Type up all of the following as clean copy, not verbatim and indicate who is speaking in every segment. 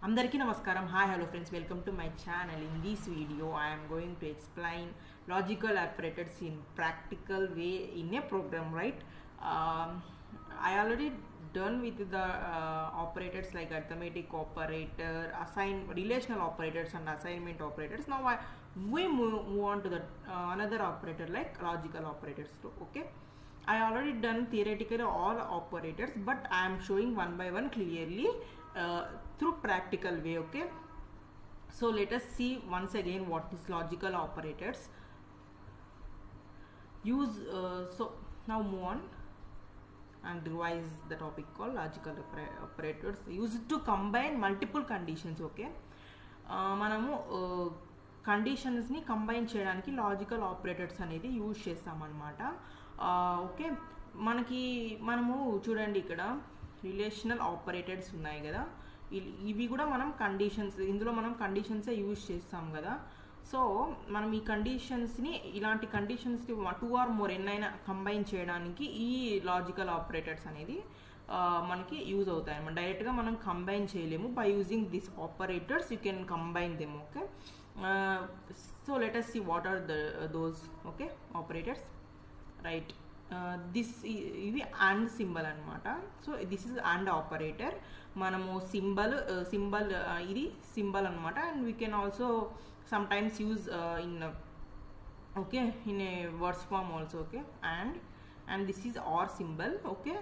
Speaker 1: Andariki namaskaram. Hi, hello friends. Welcome to my channel. In this video, I am going to explain logical operators in practical way in a program, right? I already done with the operators like arithmetic operator, relational operators and assignment operators. Now we move on to the another operator like logical operators too. Okay. I already done theoretically all operators, but I am showing one by one clearly through practical way. Okay, so let us see once again what is logical operators. So now move on and revise the topic called logical operators used to combine multiple conditions. Okay, మనము కండిషన్స్ని combine చేయడానికి logical operators అనేది use చేస్తామన్నమాట. Okay, మనము చూడండి ఇక్కడ relational operators ఉన్నాయి కదా, ఇవి కూడా మనం ఇందులో మనం కండిషన్సే యూజ్ చేస్తాం కదా. సో మనం ఈ కండిషన్స్ని ఇలాంటి కండిషన్స్ని 2 or more ఎన్నైనా కంబైన్ చేయడానికి ఈ లాజికల్ ఆపరేటర్స్ అనేది మనకి యూజ్ అవుతాయి అన్నమాట. డైరెక్ట్గా మనం కంబైన్ చేయలేము. By using this operators you can combine them. Okay, so let us see what are those okay operators, right? ఇది అండ్ సింబల్ అనమాట. So this is and operator. మనము సింబల్ ఇది సింబల్ అనమాట. And we can also sometimes use in a words form also. Okay, and this is or symbol. Okay,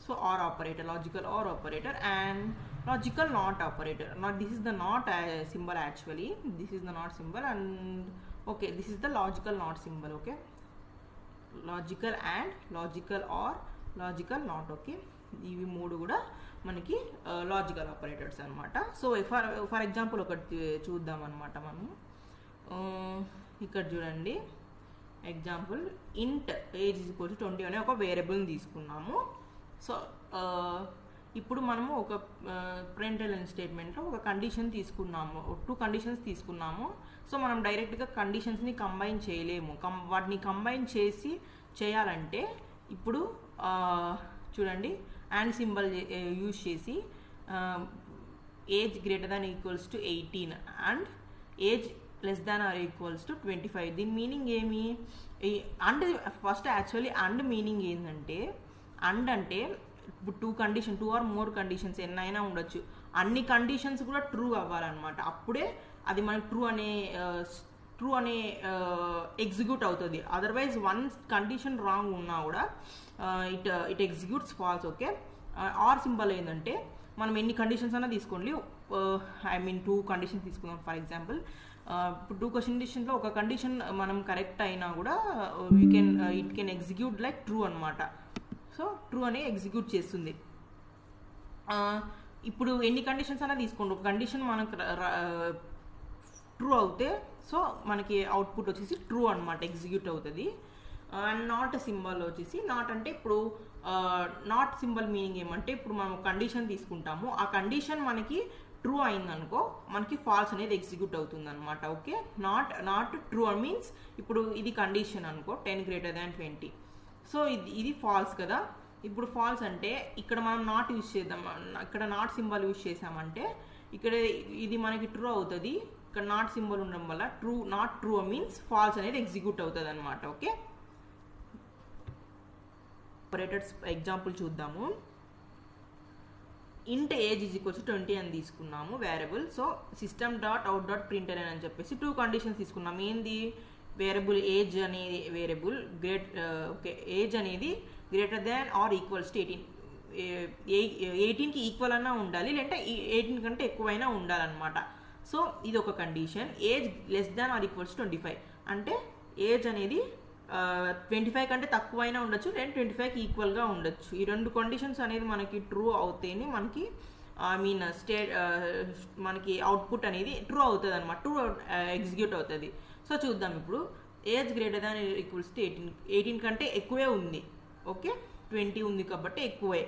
Speaker 1: so OR operator, logical OR operator and logical NOT operator. Now this is the NOT symbol actually. This is the NOT symbol and okay, this is the logical NOT symbol. Okay, logical and logical OR, logical NOT. Okay, ఇవి మూడు కూడా మనకి logical operators అనమాట. So for example ఒకటి చూద్దాం అనమాట. మనము ఇక్కడ చూడండి ఎగ్జాంపుల్, ఇంట్ ఏజ్ ఈజ్ ఈక్వల్ టు 20 అనే ఒక వేరియబుల్ని తీసుకున్నాము. సో ఇప్పుడు మనము ఒక ప్రింట్ఎల్ఎన్ స్టేట్మెంట్లో ఒక కండిషన్ తీసుకున్నాము, 2 కండిషన్స్ తీసుకున్నాము. సో మనం డైరెక్ట్గా కండిషన్స్ని కంబైన్ చేయలేము. వాటిని కంబైన్ చేయాలంటే ఇప్పుడు చూడండి అండ్ సింబల్ యూజ్ చేసి age greater than equals to 18 and age less than or equals to 25. దీని మీనింగ్ ఏమి? And first actually and meaning ఏంటంటే, అండ్ అంటే ఇప్పుడు 2 or more కండిషన్స్ ఎన్నైనా ఉండొచ్చు, అన్ని కండిషన్స్ కూడా ట్రూ అవ్వాలన్నమాట. అప్పుడే అది మనకి ట్రూ అనే ఎగ్జిక్యూట్ అవుతుంది. అదర్వైజ్ వన్స్ కండిషన్ రాంగ్ ఉన్నా కూడా it executes false. Okay, or symbol ఏంటంటే మనం ఎన్ని కండిషన్స్ అయినా తీసుకోండి. 2 కండిషన్స్ తీసుకుందాం. ఫర్ ఎగ్జాంపుల్ ఇప్పుడు 2 కండిషన్లో ఒక కండిషన్ మనం కరెక్ట్ అయినా కూడా it can execute like true అనమాట. సో ట్రూ అనే ఎగ్జిక్యూట్ చేస్తుంది. ఇప్పుడు ఎన్ని కండిషన్స్ అయినా తీసుకోండి, ఒక కండిషన్ మనకు ట్రూ అవుతే సో మనకి అవుట్పుట్ వచ్చేసి ట్రూ అనమాట, ఎగ్జిక్యూట్ అవుతుంది. అండ్ నాట్ సింబల్ వచ్చేసి, నాట్ అంటే ఇప్పుడు నాట్ సింబల్ మీనింగ్ ఏమంటే, ఇప్పుడు మనం కండిషన్ తీసుకుంటాము, ఆ కండిషన్ మనకి ట్రూ అయిందనుకో మనకి ఫాల్స్ అనేది ఎగ్జిక్యూట్ అవుతుంది అనమాట. ఓకే, నాట్ ట్రూ మీన్స్ ఇప్పుడు ఇది కండిషన్ అనుకో 10 greater than 20. సో ఇది ఫాల్స్ కదా. ఇప్పుడు ఫాల్స్ అంటే ఇక్కడ మనం నాట్ యూజ్ చేద్దాం. ఇక్కడ నాట్ సింబల్ యూజ్ చేసామంటే ఇక్కడ ఇది మనకి ట్రూ అవుతుంది. ఇక్కడ నాట్ సింబల్ ఉండడం వల్ల నాట్ ట్రూ మీన్స్ ఫాల్స్ అనేది ఎగ్జిక్యూట్ అవుతుంది అనమాట. ఓకే, ఆపరేటర్స్ ఎగ్జాంపుల్ చూద్దాము. ఇంట్ ఏజ్ ఈజ్ ఈక్వల్స్ 20 అని తీసుకున్నాము variable. So system dot out dot println అని చెప్పేసి 2 కండిషన్స్ తీసుకున్నాము. ఏంది? వేరియబుల్ ఏజ్ అనేది వేరియబుల్ ఏజ్ అనేది greater than or equals to 18. 18కి ఈక్వల్ అన్నా ఉండాలి, లేదంటే 18 కంటే ఎక్కువైనా ఉండాలన్నమాట. సో ఇది ఒక condition. Age less than or equals 25 అంటే ఏజ్ అనేది 25 కంటే తక్కువైనా ఉండొచ్చు, లేదా 25కి ఈక్వల్గా ఉండొచ్చు. ఈ 2 కండిషన్స్ అనేది మనకి ట్రూ అవుతేనే మనకి మనకి అవుట్పుట్ అనేది ట్రూ అవుతుంది అనమాట, ట్రూ ఎగ్జిక్యూట్ అవుతుంది. సో చూద్దాం ఇప్పుడు. Age greater than equals to 18 కంటే ఎక్కువే ఉంది. ఓకే, 20 ఉంది కాబట్టి ఎక్కువే.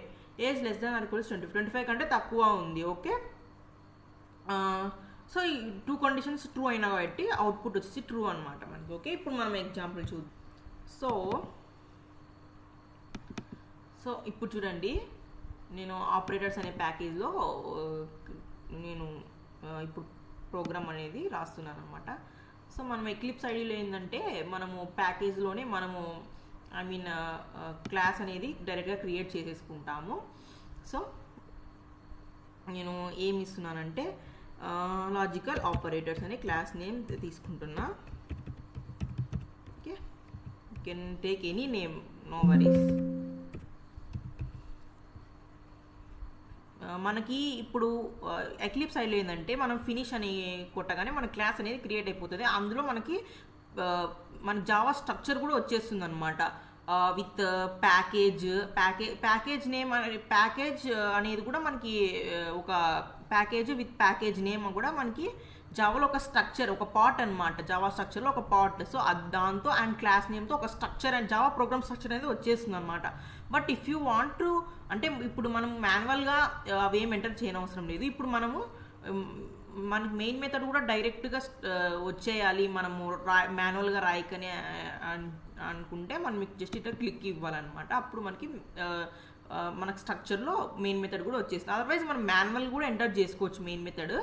Speaker 1: Age less than or equals 25 కంటే తక్కువ ఉంది. ఓకే, సో ఈ 2 కండిషన్స్ ట్రూ అయినా కాబట్టి అవుట్పుట్ వచ్చేసి ట్రూ అనమాట మనకి. ఓకే, ఇప్పుడు మనం ఎగ్జాంపుల్ చూద్దాం. సో ఇప్పుడు చూడండి, నేను ఆపరేటర్స్ అనే ప్యాకేజ్లో ఇప్పుడు ప్రోగ్రామ్ అనేది రాస్తున్నాను అనమాట. సో మనం ఎక్లిప్స్ ఐడిలో ఏంటంటే మనము ప్యాకేజ్లోనే మనము క్లాస్ అనేది డైరెక్ట్గా క్రియేట్ చేసేసుకుంటాము. సో నేను ఏమి ఇస్తున్నానంటే లాజికల్ ఆపరేటర్స్ అనే క్లాస్ నేమ్ తీసుకుంటున్నా. Okay, you can take any name, no worries. మనకి ఇప్పుడు ఎక్లిప్స్ ఐడిలో ఏంటంటే మనం ఫినిష్ అని కొట్టగానే మన క్లాస్ అనేది క్రియేట్ అయిపోతుంది. అందులో మనకి మన జావా స్ట్రక్చర్ కూడా వచ్చేస్తుంది అనమాట. విత్ ప్యాకేజ్ నేమ్ ప్యాకేజ్ అనేది కూడా మనకి ఒక ప్యాకేజ్ విత్ ప్యాకేజ్ నేమ్ కూడా మనకి జావాలో ఒక స్ట్రక్చర్, ఒక పార్ట్ అనమాట. జావా స్ట్రక్చర్లో ఒక పార్ట్. సో దాంతో అండ్ క్లాస్ నేమ్తో ఒక structure and Java program structure అనేది వచ్చేస్తుంది అనమాట. But if you want to అంటే ఇప్పుడు మనం మాన్యువల్గా అవేం ఎంటర్ చేయనవసరం లేదు. ఇప్పుడు మనము మనకి మెయిన్ మెథడ్ కూడా డైరెక్ట్గా వచ్చేయాలి, మనము మాన్యువల్గా రాయకనే అనుకుంటే మనం జస్ట్ ఇట్లా క్లిక్ ఇవ్వాలన్నమాట. అప్పుడు మనకి స్ట్రక్చర్లో మెయిన్ మెథడ్ కూడా వచ్చేస్తుంది. అదర్వైజ్ మనం మాన్యువల్ కూడా ఎంటర్ చేసుకోవచ్చు మెయిన్ మెథడ్.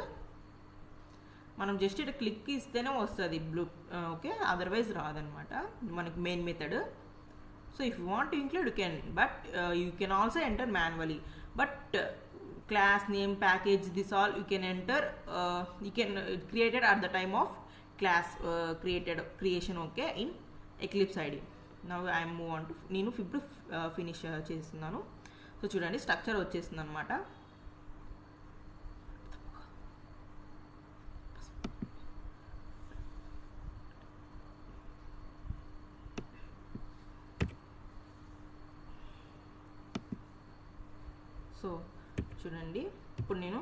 Speaker 1: మనం జస్ట్ ఇట్లా క్లిక్ ఇస్తేనే వస్తుంది బ్లూ. ఓకే, అదర్వైజ్ రాదనమాట మనకి main method. So if you want to include you can, but you can also enter manually. But class name, package, this all you can enter, you can created at the time of class creation. Okay, in Eclipse ID. Now I am move on to నేను ఇప్పుడు finish చేస్తున్నాను. So చూడండి structure వచ్చేస్తుంది అనమాట. So చూడండి ఇప్పుడు నేను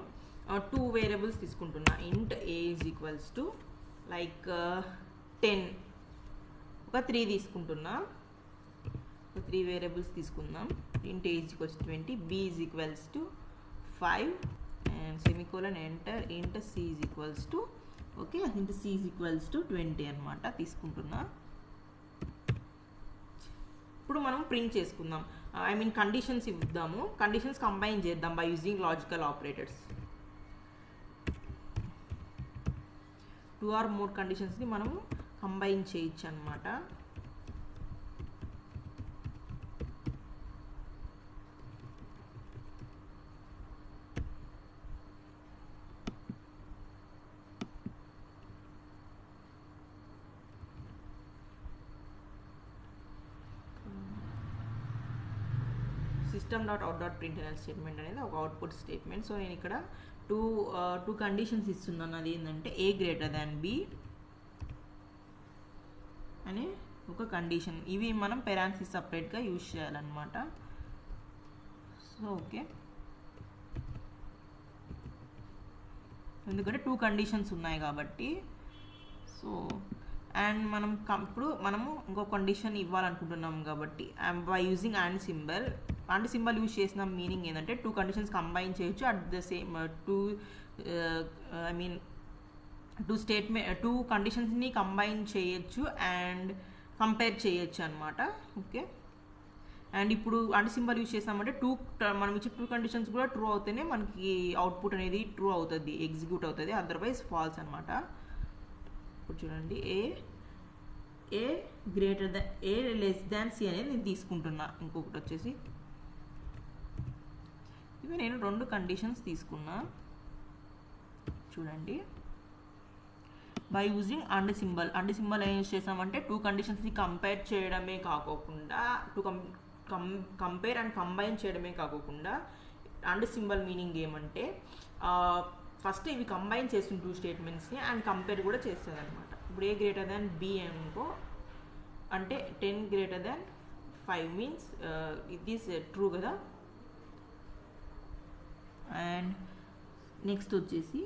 Speaker 1: 2 variables తీసుకుంటున్నా. Int A is equals to like 10, ఒక 3 తీసుకుంటున్నా. 3 వేరియబుల్స్ తీసుకుందాం. Int A is equals to 20, B is equals to 5 and semicolon enter. Int C is equals to okay, int C is equals to 20 అనమాట తీసుకుంటున్నా. ఇప్పుడు మనం print చేసుకుందాం. Conditions ఇద్దాము. Conditions combine చేద్దాం by using logical operators. 2 or more కండిషన్స్ని మనము combine చేయొచ్చు అనమాట. system.out.println స్టేట్మెంట్ అనేది ఒక అవుట్పుట్ స్టేట్మెంట్. సో నేను ఇక్కడ టూ కండిషన్స్ ఇస్తున్నాను. అది ఏంటంటే ఏ గ్రేటర్ దాన్ బి అనే ఒక కండిషన్. ఇవి మనం పెరాన్సిస్ సపరేట్గా యూజ్ చేయాలన్నమాట. సో ఓకే, ఎందుకంటే 2 కండిషన్స్ ఉన్నాయి కాబట్టి. సో అండ్ ఇప్పుడు మనము ఇంకో కండిషన్ ఇవ్వాలనుకుంటున్నాం కాబట్టి by using and symbol use చేసిన మీనింగ్ ఏంటంటే 2 కండిషన్స్ కంబైన్ చేయొచ్చు అట్ ద సేమ్ 2 కండిషన్స్ని కంబైన్ చేయొచ్చు అండ్ కంపేర్ చేయొచ్చు అనమాట. ఓకే, అండ్ ఇప్పుడు అండ్ సింబల్ యూజ్ చేసామంటే మనం ఇచ్చే 2 కండిషన్స్ కూడా ట్రూ అవుతేనే మనకి అవుట్పుట్ అనేది ట్రూ అవుతుంది, ఎగ్జిక్యూట్ అవుతుంది. అదర్వైజ్ ఫాల్స్ అనమాట. ఇప్పుడు చూడండి A greater than A less than c అనేది నేను తీసుకుంటున్నా. ఇంకొకటి వచ్చేసి ఇవి నేను 2 కండిషన్స్ తీసుకున్నా. చూడండి బై యూజింగ్ అండ్ సింబల్ ఏం యూజ్ చేసామంటే 2 కండిషన్స్ని కంపేర్ చేయడమే కాకోకుండా కంపేర్ అండ్ కంబైన్ చేయడమే కాకోకుండా అండ్ సింబల్ మీనింగ్ ఏమంటే ఫస్ట్ ఇవి కంబైన్ చేస్తుంది 2 స్టేట్మెంట్స్ని అండ్ కంపేర్ కూడా చేస్తుంది అనమాట. ఇప్పుడు ఏ గ్రేటర్ దాన్ బి అనుకో అంటే 10 greater than 5 means it is true కదా. అండ్ నెక్స్ట్ వచ్చేసి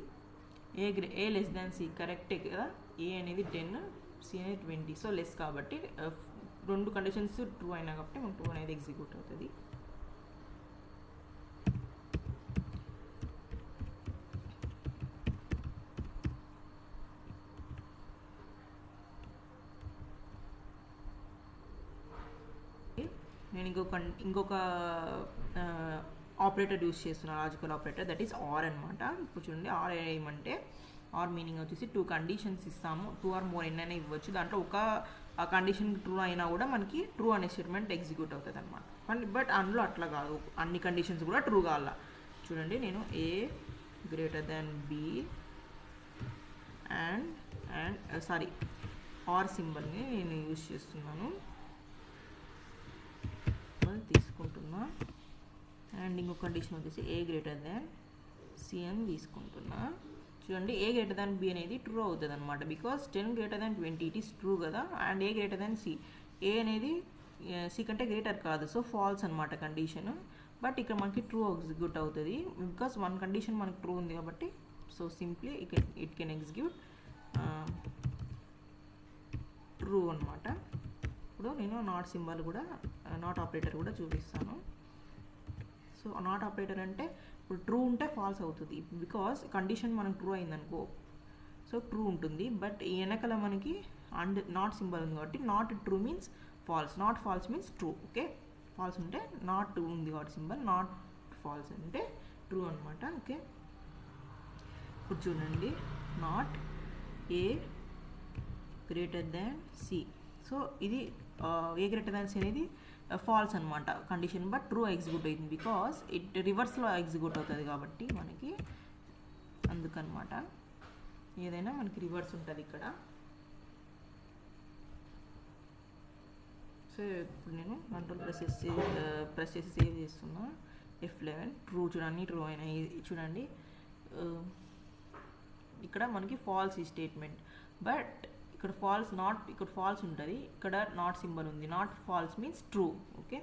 Speaker 1: ఏ లెస్ దాన్ సి కరెక్టే కదా. ఏ అనేది 10, సి అనేది 20. సో లెస్ కాబట్టి 2 కండిషన్స్ ట్రూ అయినా కాబట్టి మనకు 2 అనేది ఎగ్జిక్యూట్ అవుతుంది. నేను ఇంకొక ఆపరేటర్ యూస్ చేస్తున్నా, logical operator, that is or అనమాట. ఇప్పుడు చూడండి ఆర్ ఏమంటే ఆర్ మీనింగ్ వచ్చేసి 2 కండిషన్స్ ఇస్తాము, 2 ఆర్ మోర్ ఎన్నైనా ఇవ్వచ్చు, దాంట్లో ఒక కండిషన్ ట్రూ అయినా కూడా మనకి ట్రూ అనే స్టేట్మెంట్ ఎగ్జిక్యూట్ అవుతుంది అనమాట. బట్ అందులో అట్లా కాదు, అన్ని కండిషన్స్ కూడా ట్రూ కావాల. చూడండి నేను A greater than B and sorry or సింబల్ని నేను యూజ్ చేస్తున్నాను, తీసుకుంటున్నా. అండ్ ఇంకొక కండిషన్ వచ్చేసి ఏ గ్రేటర్ దాన్ సి అని తీసుకుంటున్నా. చూడండి ఏ గ్రేటర్ దాన్ బి అనేది ట్రూ అవుతుంది అనమాట, because 10 greater than 20 it is true కదా. And A greater than C, A అనేది సి కంటే గ్రేటర్ కాదు, సో ఫాల్స్ అనమాట కండిషన్. బట్ ఇక్కడ మనకి ట్రూ ఎగ్జిక్యూట్ అవుతుంది బికాస్ 1 కండిషన్ మనకి ట్రూ ఉంది కాబట్టి. So simply it can execute true అనమాట. ఇప్పుడు నేను నాట్ సింబల్ కూడా, నాట్ ఆపరేటర్ కూడా చూపిస్తాను. సో నాట్ ఆపరేటర్ అంటే ఇప్పుడు ట్రూ ఉంటే ఫాల్స్ అవుతుంది, బికాస్ కండిషన్ మనకు ట్రూ అయిందనుకో సో ట్రూ ఉంటుంది. బట్ ఈ వెనకాల మనకి అండ్ నాట్ సింబల్ ఉంది కాబట్టి not true means false, not false means true. Okay, false ఉంటే నాట్ ట్రూ ఉంది కాబట్టి సింబల్, నాట్ ఫాల్స్ అంటే ట్రూ అనమాట. ఓకే, ఇప్పుడు చూడండి not a greater than c. So ఇది ఏ గ్రేటర్ దాన్ సి అనేది ఫాల్స్ అనమాట కండిషన్, బట్ ట్రూ ఎగ్జిక్యూట్ అయింది బికాస్ ఇట్ రివర్స్లో ఎగ్జిక్యూట్ అవుతుంది కాబట్టి మనకి, అందుకనమాట. ఏదైనా మనకి రివర్స్ ఉంటుంది ఇక్కడ. సో ఇప్పుడు నేను కంట్రోల్ ప్రెస్ చేసి సేవ్ చేస్తున్నా. F11 ట్రూ, చూడండి ట్రూ అయినాయి. చూడండి ఇక్కడ మనకి ఫాల్స్ ఈ స్టేట్మెంట్, బట్ ఇక్కడ ఫాల్స్ నాట్, ఇక్కడ ఫాల్స్ ఉంటుంది, ఇక్కడ నాట్ సింబల్ ఉంది, not false means true. Okay,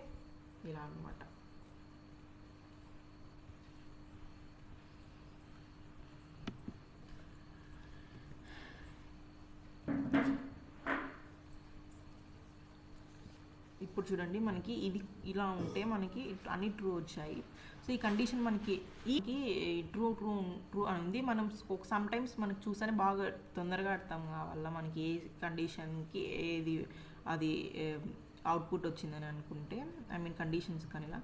Speaker 1: ఇలా అనమాట. ఇప్పుడు చూడండి మనకి ఇది ఇలా ఉంటే మనకి అన్ని ట్రూ వచ్చాయి. సో ఈ కండిషన్ మనకి ఈ ట్రూ ట్రూ ట్రూ అని ఉంది. మనం సమ్ టైమ్స్ మనకి చూసానే బాగా తొందరగా అర్థం కావాల మనకి ఏ కండిషన్కి ఏది అది అవుట్పుట్ వచ్చిందని అనుకుంటే, ఐ మీన్ కండిషన్స్ కానీ ఇలా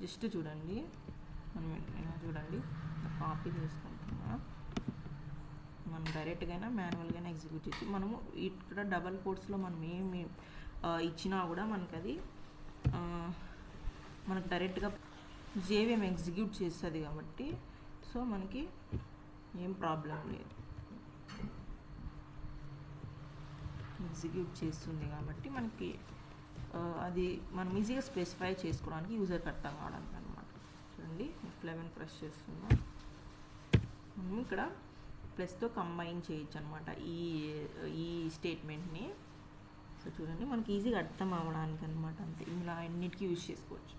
Speaker 1: జస్ట్ చూడండి. మనం చూడండి కాపీ చేసుకుంటున్నా, మనం డైరెక్ట్గా అయినా మాన్యువల్గా ఎగ్జిక్యూట్ చేసి, మనము ఇక్కడ డబల్ కోట్స్లో మనం ఏమి ఇచ్చినా కూడా మనకు అది మనకు డైరెక్ట్గా జేవిఎం ఎగ్జిక్యూట్ చేస్తుంది కాబట్టి సో మనకి ఏం ప్రాబ్లం లేదు, ఎగ్జిక్యూట్ చేస్తుంది కాబట్టి మనకి అది మనం ఈజీగా స్పెసిఫై చేసుకోవడానికి యూజర్కి అర్థం కావడానికి అనమాట. చూడండి F11 ప్రెస్ చేస్తున్నా, మనం ఇక్కడ ప్లస్తో కంబైన్ చేయొచ్చు అనమాట ఈ స్టేట్మెంట్ని. సో చూడండి మనకి ఈజీగా అర్థం అవ్వడానికి అనమాట, అంతే. ఇలా అన్నిటికీ యూజ్ చేసుకోవచ్చు.